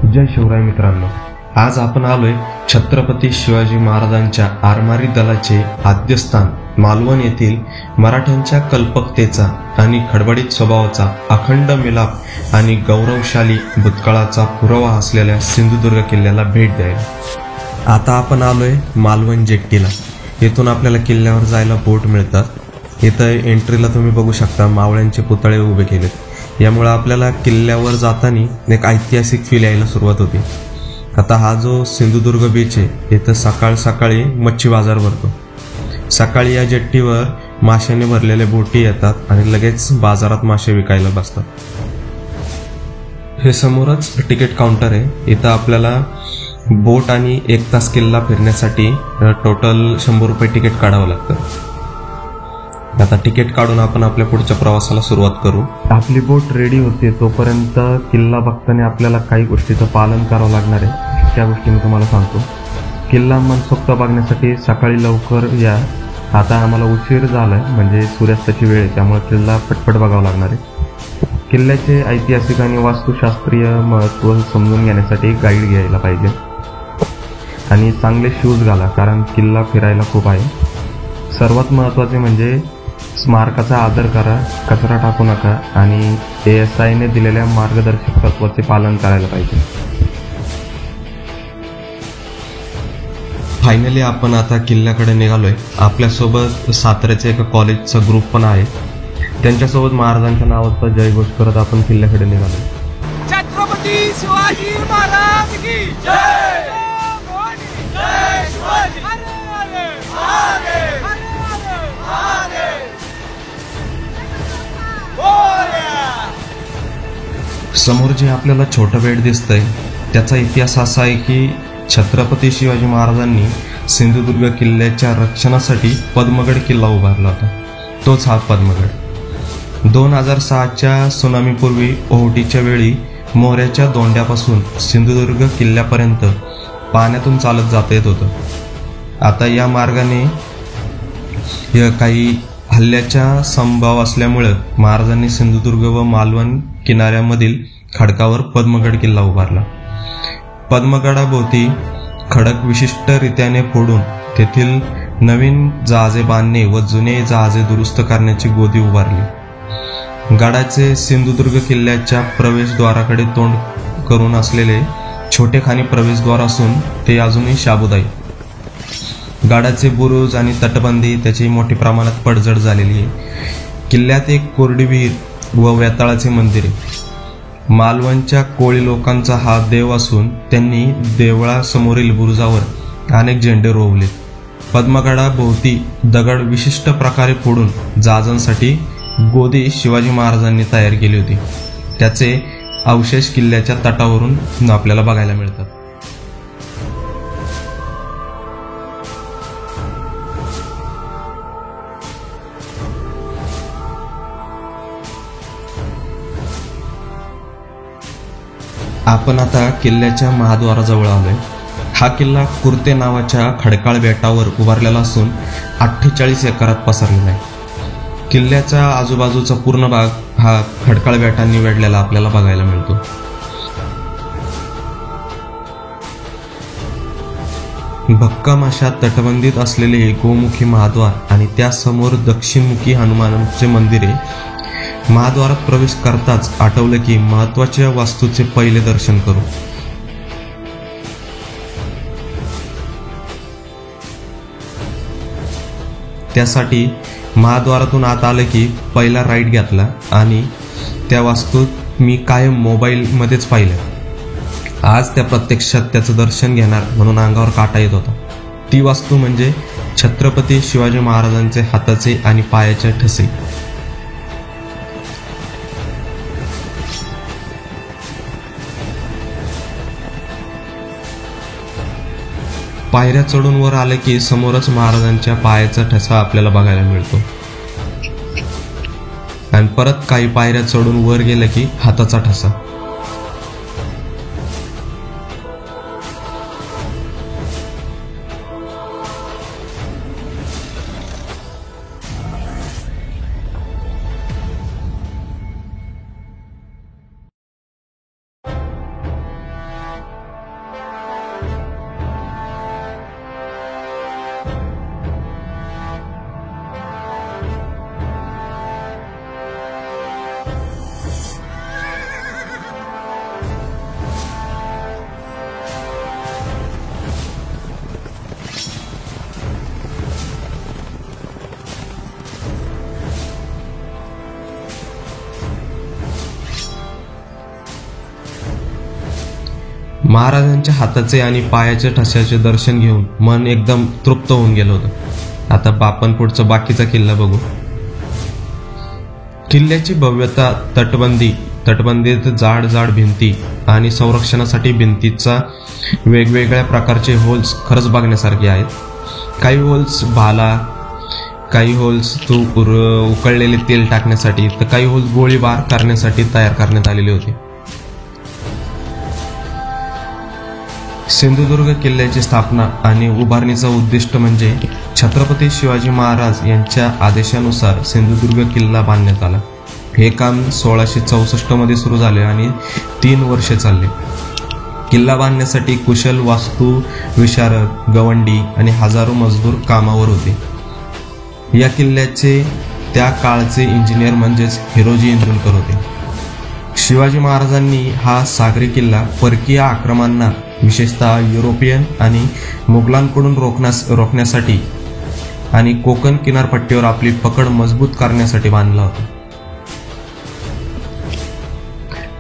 जय शिवराय मित्रांनो, आज आपण आलोय छत्रपती शिवाजी महाराजांच्या आरमारी दलाचे आद्यस्थान मालवण येथील मराठ्यांच्या कल्पकतेचा आणि खडबडीत स्वभावाचा अखंड मिलाप आणि गौरवशाली भूतकाळाचा पुरावा असलेल्या सिंधुदुर्ग किल्ल्याला भेट द्यायला आता आपण आलोय मालवण जेट्टीला. येथून आपल्याला किल्ल्यावर जायला बोट मिळतात. इथं एंट्रीला तुम्ही बघू शकता मावळ्यांचे पुतळे उभे केलेत. यामुळे आपल्याला किल्ल्यावर जाताना एक ऐतिहासिक फील यायला सुरुवात होती. आता हा जो सिंधुदुर्ग बीच आहे इथं सकाळ सकाळी मच्छी बाजार भरतो. सकाळी या जेट्टीवर माशाने भरलेल्या बोटी येतात आणि लगेच बाजारात मासे विकायला बसतात. हे समोरच तिकीट काउंटर आहे. इथं आपल्याला बोट आणि 1 तास किल्ला फिरण्यासाठी टोटल 100 रुपये तिकीट काढावं लागतं. आता तिकीट काढून आपण आपल्या पुढच्या प्रवासाला सुरुवात करू. आपली बोट रेडी होते तोपर्यंत किल्ला बघताना आपल्याला काही गोष्टीचं पालन करावं लागणार आहे. त्या गोष्टी मी तुम्हाला सांगतो. किल्ला मनसोक्त बघण्यासाठी सकाळी लवकर या. आता आम्हाला उशीर झालाय म्हणजे सूर्यास्ताची वेळ आहे, त्यामुळे किल्ला पटपट बघावा लागणार आहे. किल्ल्याचे ऐतिहासिक आणि वास्तुशास्त्रीय महत्त्व समजून घेण्यासाठी गाईड घ्यायला पाहिजे आणि चांगले शूज घाला, कारण किल्ला फिरायला खूप आहे. सर्वात महत्त्वाचे म्हणजे स्मारकाचा आदर करा, कचरा टाकू नका आणि ASI ने दिलेल्या मार्गदर्शक तत्वाचे पालन करायला पाहिजे. फायनली आपण आता किल्ल्याकडे निघालोय. आपल्यासोबत साताऱ्याच्या एका कॉलेजचा ग्रुप पण आहे. त्यांच्यासोबत महाराजांच्या नावाचा जयघोष करत आपण किल्ल्याकडे निघालोय. छत्रपती शिवाजी महाराज की जय. जय शिवाजी. समोर जे आपल्याला छोटं बेट दिसतंय त्याचा इतिहास असा आहे की छत्रपती शिवाजी महाराजांनी सिंधुदुर्ग किल्ल्याच्या रक्षणासाठी पद्मगड किल्ला उभारला होता. तोच हा पद्मगड 2006च्या सुनामीपूर्वी ओहोटीच्या वेळी मोऱ्याच्या दोंड्यापासून सिंधुदुर्ग किल्ल्यापर्यंत पाण्यातून चालत जाता येत होतं. आता या मार्गाने काही हल्ल्याचा संभव असल्यामुळं महाराजांनी सिंधुदुर्ग व मालवण किनाऱ्यामधील खडकावर पद्मगड किल्ला उभारला. पद्मगडाभोवती खडक विशिष्ट रीत्याने फोडून तेथील नवीन जहाजे बांधणे व जुने जहाजे दुरुस्त करण्याची गोदी उभारली. गडाचे सिंधुदुर्ग किल्ल्याच्या प्रवेशद्वाराकडे तोंड करून असलेले छोटेखानी प्रवेशद्वार असून ते अजूनही शाबूत आहे. गडाचे बुरुज आणि तटबंदी त्याची मोठ्या प्रमाणात पडझड झालेली आहे. किल्ल्यात एक कोरडी विहीर व वेताळाचे मंदिर आहे. मालवणच्या कोळी लोकांचा हा देव असून त्यांनी देवळासमोरील बुरुजावर अनेक झेंडे रोवलेत. पद्मगडाभोवती दगड विशिष्ट प्रकारे फोडून जहाजांसाठी गोदी शिवाजी महाराजांनी तयार केली होती. त्याचे अवशेष किल्ल्याच्या तटावरून आपल्याला बघायला मिळतात. आपण आता किल्ल्याच्या महाद्वाराजवळ आलोय. हा किल्ला कुर्ते नावाच्या खडकाळ बेटावर उभारलेला असून 48 एकरात पसरलेला आहे. किल्ल्याच्या आजूबाजूचा पूर्ण भाग हा खडकाळ बेटांनी वेढलेला आपल्याला बघायला मिळतो. भक्कम अशा तटबंदीत असलेले हे गोमुखी महाद्वार आणि त्यासमोर दक्षिणमुखी हनुमानाचे मंदिर आहे. महाद्वारात प्रवेश करताच आठवलं की महत्वाच्या वास्तूचे पहिले दर्शन करू. त्यासाठी महाद्वारातून आत आलं की पहिला राईट घेतला आणि त्या वास्तूत मी कायम मोबाईलमध्येच पाहिलं. आज त्या प्रत्यक्षात त्याचं दर्शन घेणार म्हणून अंगावर काटा येत होता. ती वास्तू म्हणजे छत्रपती शिवाजी महाराजांचे हाताचे आणि पायाचे ठसे. पायऱ्या चढून वर आले की समोरच महाराजांच्या पायाचा ठसा आपल्याला बघायला मिळतो आणि परत काही पायऱ्या चढून वर गेलं की हाताचा ठसा. महाराजांच्या हाताचे आणि पायाच्या ठशाचे दर्शन घेऊन मन एकदम तृप्त होऊन गेलं होतं. आता आपण पुढचा बाकीचा किल्ला बघू. किल्ल्याची भव्यता, तटबंदीत जाड जाड भिंती आणि संरक्षणासाठी भिंतीचा वेगवेगळ्या प्रकारचे होल्स खरंच बघण्यासारखे आहेत. काही होल्स भाला, काही होल्स उकळलेले तेल टाकण्यासाठी, तर काही होल्स गोळीबार करण्यासाठी तयार करण्यात आलेले होते. सिंधुदुर्ग किल्ल्याची स्थापना आणि उभारणीचं उद्दिष्ट म्हणजे छत्रपती शिवाजी महाराज यांच्या आदेशानुसार सिंधुदुर्ग किल्ला बांधण्यात आला. हे काम 1664 मध्ये सुरू झाले आणि 3 वर्षे चालले. किल्ला बांधण्यासाठी कुशल वास्तू विशारद, गवंडी आणि हजारो मजदूर कामावर होते. या किल्ल्याचे त्या काळचे इंजिनियर म्हणजेच हिरोजी इंदुलकर होते. शिवाजी महाराजांनी हा सागरी किल्ला परकीय आक्रमणांना, विशेषतः युरोपियन आणि मुघलांकडून रोखण्यासाठी आणि कोकण किनारपट्टीवर आपली पकड मजबूत करण्यासाठी बांधला होता.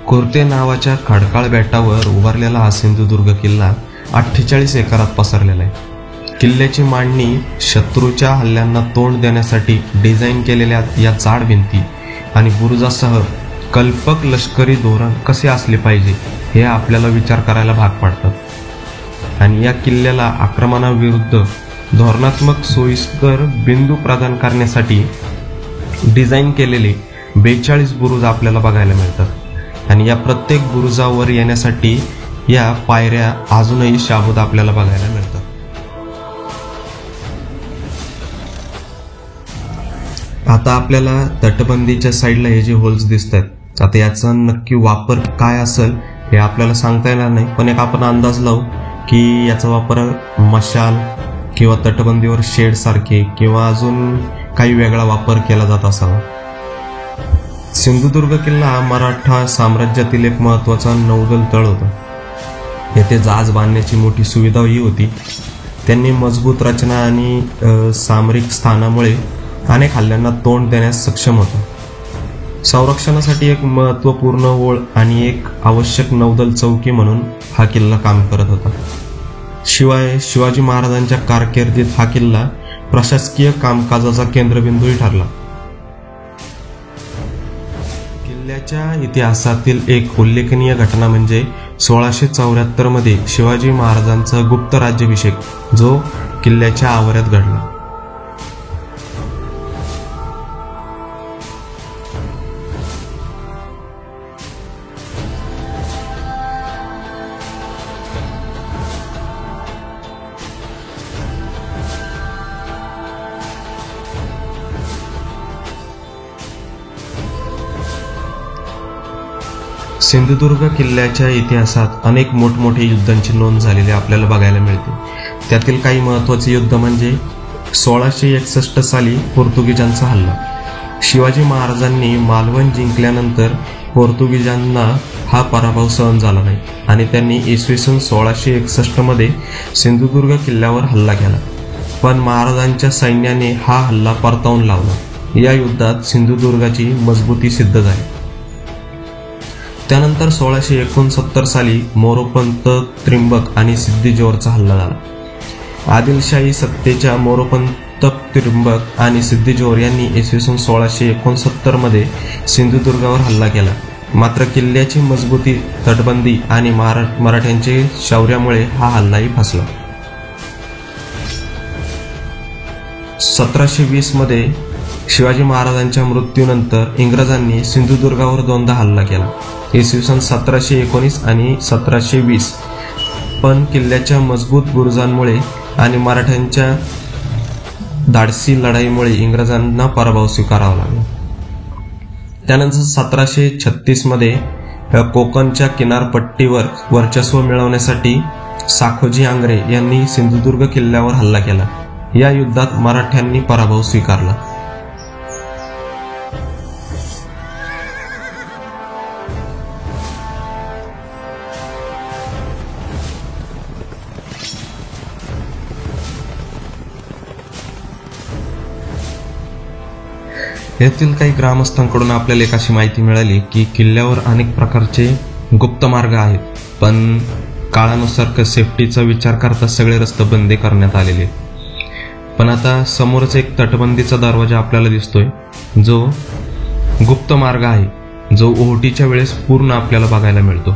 कुर्ते नावाच्या खडकाळ बेटावर उभारलेला हा सिंधुदुर्ग किल्ला 48 एकरात पसरलेला आहे. किल्ल्याची मांडणी शत्रूच्या हल्ल्यांना तोंड देण्यासाठी डिझाईन केलेल्या या जाड भिंती आणि बुरुजासह कल्पक लष्करी धोरण कसे असले पाहिजे हे आपल्याला विचार करायला भाग पाडतात. आणि या किल्ल्याला आक्रमणाविरुद्ध धोरणात्मक सोयीस्कर बिंदू प्रदान करण्यासाठी डिझाईन केलेले 42 बुरुज आपल्याला बघायला मिळतात. आणि या प्रत्येक बुरुजावर येण्यासाठी या पायऱ्या अजूनही शाबूत आपल्याला बघायला मिळतात. आता आपल्याला तटबंदीच्या साईडला हे जे होल्स दिसत आहेत, आता याचा नक्की वापर काय असेल हे आपल्याला सांगता येणार नाही, पण एक आपण अंदाज लावू की याचा वापर मशाल किंवा तटबंदीवर शेड सारखे किंवा अजून काही वेगळा वापर केला जात असावा. सिंधुदुर्ग किल्ला हा मराठा साम्राज्यातील एक महत्त्वाचा नौदल तळ होता. येथे जहाज बांधण्याची मोठी सुविधाही होती. त्यांनी मजबूत रचना आणि सामरिक स्थानामुळे अनेक हल्ल्यांना तोंड देण्यास सक्षम होता. संरक्षणासाठी एक महत्त्वपूर्ण ओळ आणि एक आवश्यक नौदल चौकी म्हणून हा किल्ला काम करत होता. शिवाय शिवाजी महाराजांच्या कारकिर्दीत हा किल्ला प्रशासकीय कामकाजाचा केंद्रबिंदूही ठरला. किल्ल्याच्या इतिहासातील एक उल्लेखनीय घटना म्हणजे 1674 मध्ये शिवाजी महाराजांचा गुप्त राज्याभिषेक, जो किल्ल्याच्या आवारात घडला. सिंधुदुर्ग किल्ल्याच्या इतिहासात अनेक मोठमोठे युद्धांची नोंद झालेली आपल्याला बघायला मिळते. त्यातील काही महत्त्वाचे युद्ध म्हणजे 1661 साली पोर्तुगीजांचा हल्ला. शिवाजी महाराजांनी मालवण जिंकल्यानंतर पोर्तुगीजांना हा पराभव सहन झाला नाही आणि त्यांनी इसवी सन 1661 मध्ये सिंधुदुर्ग किल्ल्यावर हल्ला केला, पण महाराजांच्या सैन्याने हा हल्ला परतावून लावला. या युद्धात सिंधुदुर्गाची मजबूती सिद्ध झाली. त्यानंतर 1669 साली मोरोपंत, त्रिंबक आणि सिद्दीजोहरचा हल्ला झाला. आदिलशाही सत्तेच्या मोरोपंत, त्रिंबक आणि सिद्दीजोहर यांनी इसवी सन 1669 मध्ये सिंधुदुर्गावर हल्ला केला. मात्र किल्ल्याची मजबूती, तटबंदी आणि मराठ्यांच्या शौर्यामुळे हा हल्लाही फसला. 1720 मध्ये शिवाजी महाराजांच्या मृत्यूनंतर इंग्रजांनी सिंधुदुर्गावर 2दा हल्ला केला, इसवी सन 1719 आणि 1720. पण किल्ल्याच्या मजबूत बुरुजांमुळे आणि मराठ्यांच्या धाडसी लढाईमुळे इंग्रजांना पराभव स्वीकारावा लागला. त्यानंतर 1736 मध्ये कोकणच्या किनारपट्टीवर वर्चस्व मिळवण्यासाठी साखोजी आंग्रे यांनी सिंधुदुर्ग किल्ल्यावर हल्ला केला. या युद्धात मराठ्यांनी पराभव स्वीकारला. येथील काही ग्रामस्थांकडून आपल्याला एक अशी माहिती मिळाली की किल्ल्यावर अनेक प्रकारचे गुप्त मार्ग आहेत, पण काळानुसार सेफ्टीचा विचार करता सगळे रस्ते बंद करण्यात आलेले. पण आता समोरच एक तटबंदीचा दरवाजा आपल्याला दिसतोय, जो गुप्त मार्ग आहे, जो ओहोटीच्या वेळेस पूर्ण आपल्याला बघायला मिळतो.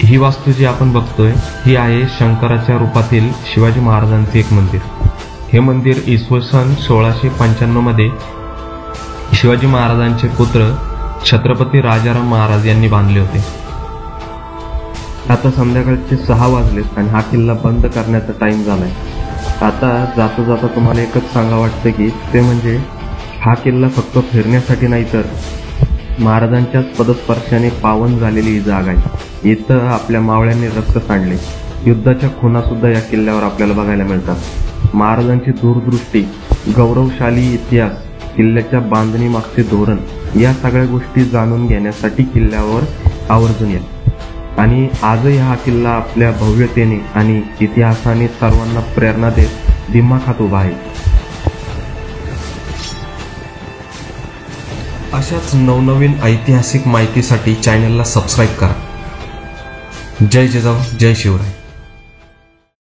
ही वास्तू जी आपण बघतोय ही आहे शंकराच्या रूपातील शिवाजी महाराजांचे एक मंदिर. हे मंदिर इसवी सन 1695 मध्ये शिवाजी महाराजांचे पुत्र छत्रपती राजाराम महाराज यांनी बांधले होते. आता संध्याकाळचे 6 वाजलेत आणि हा किल्ला बंद करण्याचा टाइम झालाय. आता जाता जाता तुम्हाला एकच सांगा वाटतं की ते म्हणजे हा किल्ला फक्त फिरण्यासाठी नाही तर महाराजांच्याच पदस्पर्शाने पावन झालेली ही जागा आहे. इथं आपल्या मावळ्यांनी रक्त सांडले, युद्धाच्या खुणा सुद्धा या किल्ल्यावर आपल्याला बघायला मिळतात. महाराजांची दूरदृष्टी, गौरवशाली इतिहास, किल्ल्याच्या बांधणी मागचे धोरण या सगळ्या गोष्टी जाणून घेण्यासाठी किल्ल्यावर आवर्जून या. आणि आजही हा किल्ला आपल्या भव्यतेने आणि इतिहासाने सर्वांना प्रेरणा देत दिमाखात उभा आहे. अशाच नवनवीन ऐतिहासिक माहितीसाठी चॅनलला सबस्क्राईब करा. जय जिजाऊ, जय शिवराय.